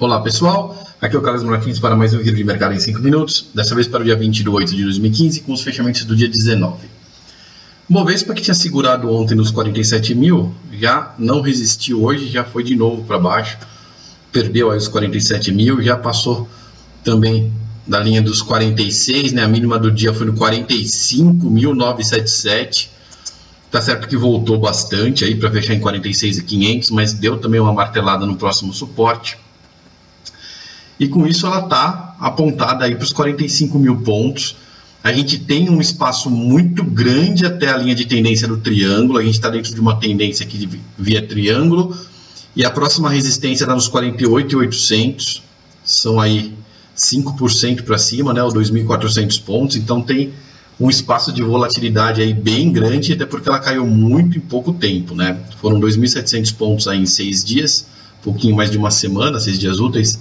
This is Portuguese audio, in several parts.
Olá pessoal, aqui é o Carlos Martins para mais um vídeo de mercado em 5 minutos, dessa vez para o dia 20 de 8 de 2015, com os fechamentos do dia 19. O Bovespa, que tinha segurado ontem nos 47 mil, já não resistiu hoje, já foi de novo para baixo, perdeu aí os 47 mil, já passou também da linha dos 46, né? A mínima do dia foi no 45.977. Tá certo que voltou bastante aí para fechar em 46.500, mas deu também uma martelada no próximo suporte. E com isso ela está apontada aí para os 45 mil pontos. A gente tem um espaço muito grande até a linha de tendência do triângulo. A gente está dentro de uma tendência aqui via triângulo. E a próxima resistência está nos 48.800. São aí 5% para cima, né, ou 2.400 pontos. Então tem um espaço de volatilidade aí bem grande, até porque ela caiu muito em pouco tempo, né? Foram 2.700 pontos aí em 6 dias, um pouquinho mais de uma semana, 6 dias úteis.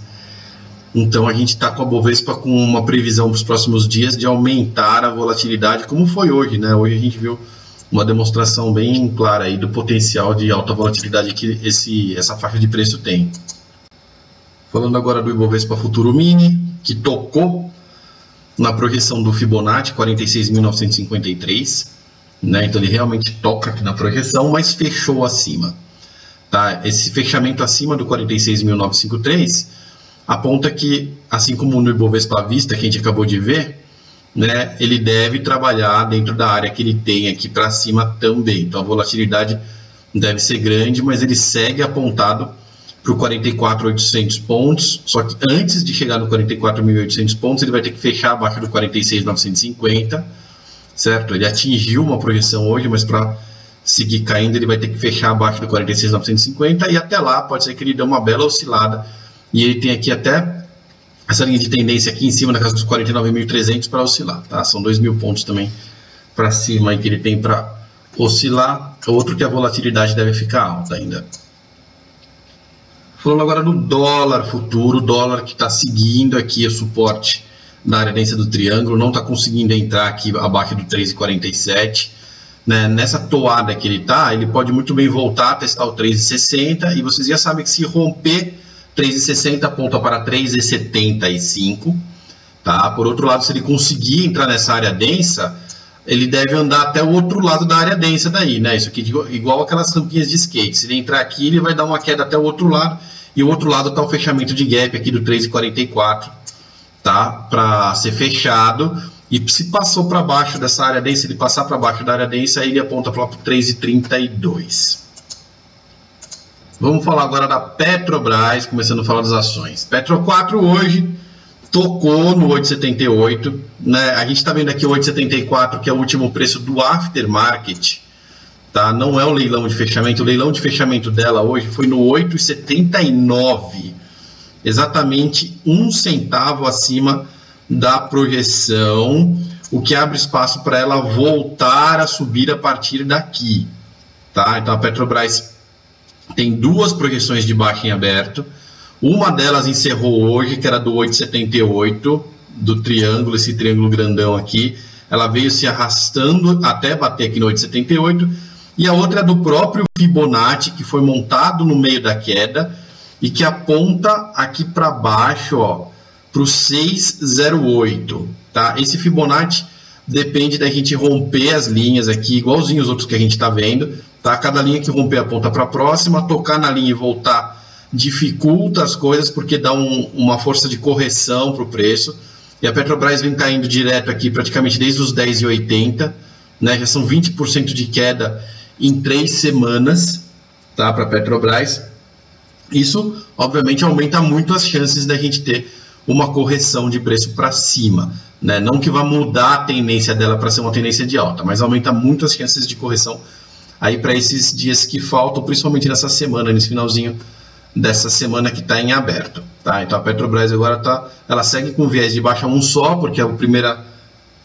Então a gente está com a Bovespa com uma previsão para os próximos dias de aumentar a volatilidade, como foi hoje, né? Hoje a gente viu uma demonstração bem clara aí do potencial de alta volatilidade que essa faixa de preço tem. Falando agora do Ibovespa Futuro Mini, que tocou na projeção do Fibonacci, 46.953, né? Então ele realmente toca aqui na projeção, mas fechou acima. Tá? Esse fechamento acima do 46.953 aponta que, assim como no Ibovespa à vista, que a gente acabou de ver, né, ele deve trabalhar dentro da área que ele tem aqui para cima também. Então a volatilidade deve ser grande, mas ele segue apontado para o 44.800 pontos, só que antes de chegar no 44.800 pontos, ele vai ter que fechar abaixo do 46.950, certo? Ele atingiu uma projeção hoje, mas para seguir caindo, ele vai ter que fechar abaixo do 46.950, e até lá pode ser que ele dê uma bela oscilada, e ele tem aqui até essa linha de tendência aqui em cima, na casa dos 49.300 para oscilar, tá? São 2.000 pontos também para cima aí que ele tem para oscilar, outro que a volatilidade deve ficar alta ainda. Falando agora do dólar futuro, dólar que está seguindo aqui o suporte da área densa do triângulo, não está conseguindo entrar aqui abaixo do 3,47. Né? Nessa toada que ele está, ele pode muito bem voltar a testar o 3,60 e vocês já sabem que se romper 3,60 aponta para 3,75. Tá? Por outro lado, se ele conseguir entrar nessa área densa, ele deve andar até o outro lado da área densa daí, né? Isso aqui igual aquelas rampinhas de skate. Se ele entrar aqui, ele vai dar uma queda até o outro lado. E o outro lado está o fechamento de gap aqui do 3,44, tá? Para ser fechado. E se passou para baixo dessa área densa, ele passar para baixo da área densa, aí ele aponta para o 3,32. Vamos falar agora da Petrobras, começando a falar das ações. Petro 4 hoje tocou no 8,78, né? A gente está vendo aqui o 8,74, que é o último preço do aftermarket, tá? Não é o leilão de fechamento. O leilão de fechamento dela hoje foi no 8,79, exatamente 1 centavo acima da projeção, o que abre espaço para ela voltar a subir a partir daqui, tá? Então a Petrobras tem 2 projeções de baixa em aberto. Uma delas encerrou hoje, que era do 8,78, do triângulo, esse triângulo grandão aqui. Ela veio se arrastando até bater aqui no 8,78. E a outra é do próprio Fibonacci, que foi montado no meio da queda e que aponta aqui para baixo, ó, para o 6,08. Tá? Esse Fibonacci depende da gente romper as linhas aqui, igualzinho os outros que a gente está vendo. Tá? Cada linha que romper aponta para a próxima, tocar na linha e voltar dificulta as coisas porque dá uma força de correção para o preço. E a Petrobras vem caindo direto aqui praticamente desde os 10,80, né? Já são 20% de queda em 3 semanas, tá? Para a Petrobras. Isso, obviamente, aumenta muito as chances da gente ter uma correção de preço para cima, né? Não que vá mudar a tendência dela para ser uma tendência de alta, mas aumenta muito as chances de correção aí para esses dias que faltam, principalmente nessa semana, nesse finalzinho dessa semana que está em aberto, tá? Então a Petrobras agora ela segue com viés de baixa um só, porque a primeira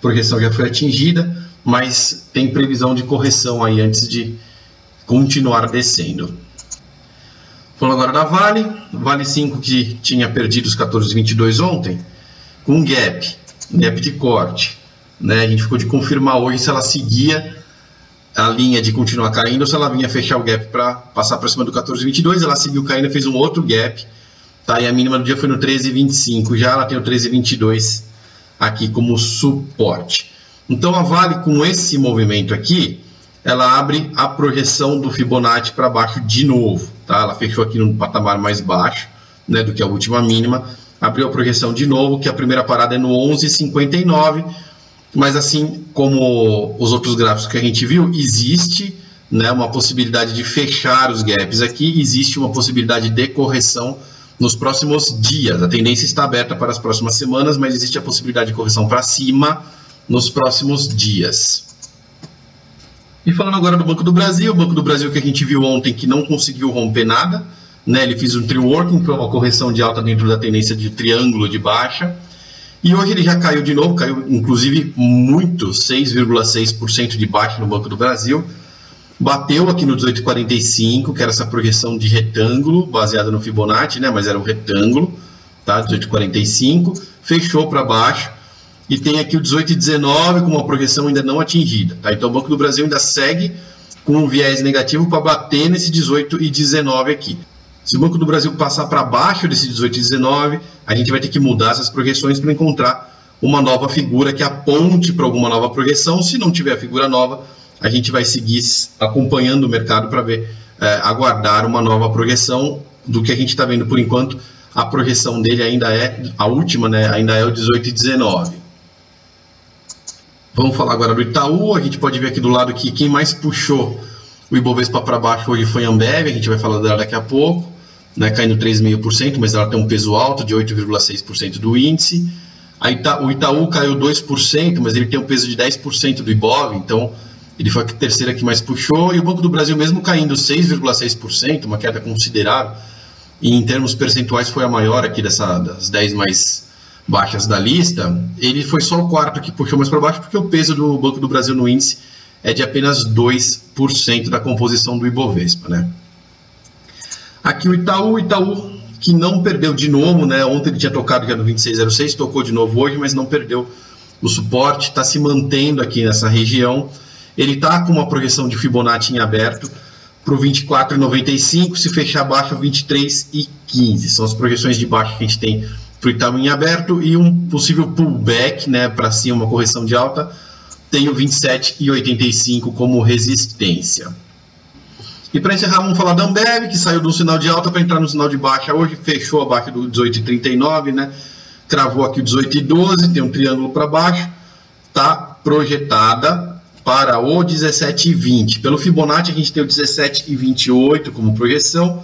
projeção já foi atingida, mas tem previsão de correção aí antes de continuar descendo. Falando agora da Vale 5, que tinha perdido os 14,22 ontem, com gap de corte, né? A gente ficou de confirmar hoje se ela seguia a linha de continuar caindo, ou se ela vinha fechar o gap para passar para cima do 14,22, ela seguiu caindo, fez um outro gap tá? E a mínima do dia foi no 13,25, já ela tem o 13,22 aqui como suporte. Então a Vale, com esse movimento aqui, ela abre a projeção do Fibonacci para baixo de novo, tá? Ela fechou aqui no patamar mais baixo, né, do que a última mínima, abriu a projeção de novo, que a primeira parada é no 11,59, mas assim como os outros gráficos que a gente viu, existe, né, uma possibilidade de fechar os gaps aqui, existe uma possibilidade de correção nos próximos dias. A tendência está aberta para as próximas semanas, mas existe a possibilidade de correção para cima nos próximos dias. E falando agora do Banco do Brasil, o Banco do Brasil que a gente viu ontem que não conseguiu romper nada, né? Ele fez um tree working, que é uma correção de alta dentro da tendência de triângulo de baixa, e hoje ele já caiu de novo, caiu inclusive muito, 6,6% de baixa no Banco do Brasil, bateu aqui no 18,45, que era essa projeção de retângulo, baseada no Fibonacci, né? Mas era um retângulo, tá? 18,45, fechou para baixo, e tem aqui o 18,19 com uma projeção ainda não atingida, tá? Então o Banco do Brasil ainda segue com um viés negativo para bater nesse 18,19 aqui. Se o Banco do Brasil passar para baixo desse 18,19, a gente vai ter que mudar essas projeções para encontrar uma nova figura que aponte para alguma nova projeção. Se não tiver figura nova, a gente vai seguir acompanhando o mercado para ver, aguardar uma nova projeção. Do que a gente está vendo por enquanto, a projeção dele ainda é, a última, né, ainda é o 18,19. Vamos falar agora do Itaú. A gente pode ver aqui do lado que quem mais puxou o Ibovespa para baixo hoje foi a Ambev, a gente vai falar dela daqui a pouco, né, caindo 3,5%, mas ela tem um peso alto de 8,6% do índice. O Itaú caiu 2%, mas ele tem um peso de 10% do Ibov, então ele foi a terceira que mais puxou. E o Banco do Brasil, mesmo caindo 6,6%, uma queda considerável, e em termos percentuais foi a maior aqui das 10 mais baixas da lista, ele foi só o quarto que puxou mais para baixo, porque o peso do Banco do Brasil no índice é de apenas 2% da composição do Ibovespa, né? Aqui o Itaú que não perdeu de novo, né? Ontem ele tinha tocado já no 26,06, tocou de novo hoje, mas não perdeu o suporte, está se mantendo aqui nessa região. Ele está com uma projeção de Fibonacci em aberto para o 24,95, se fechar abaixo 23,15. São as projeções de baixo que a gente tem para o Itaú em aberto, e um possível pullback, né, para cima, uma correção de alta, tem o 27,85 como resistência. E para encerrar, vamos falar da Ambev, que saiu do sinal de alta para entrar no sinal de baixa hoje, fechou abaixo do 18,39, né? Cravou aqui o 18,12, tem um triângulo para baixo, está projetada para o 17,20. Pelo Fibonacci a gente tem o 17,28 como projeção,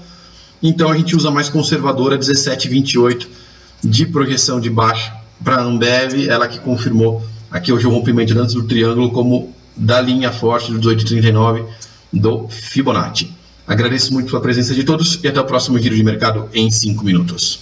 então a gente usa mais conservadora, 17,28 de projeção de baixa para a Ambev, ela que confirmou aqui hoje o rompimento antes do triângulo como da linha forte do 18,39 do Fibonacci. Agradeço muito a presença de todos e até o próximo Giro de Mercado em 5 minutos.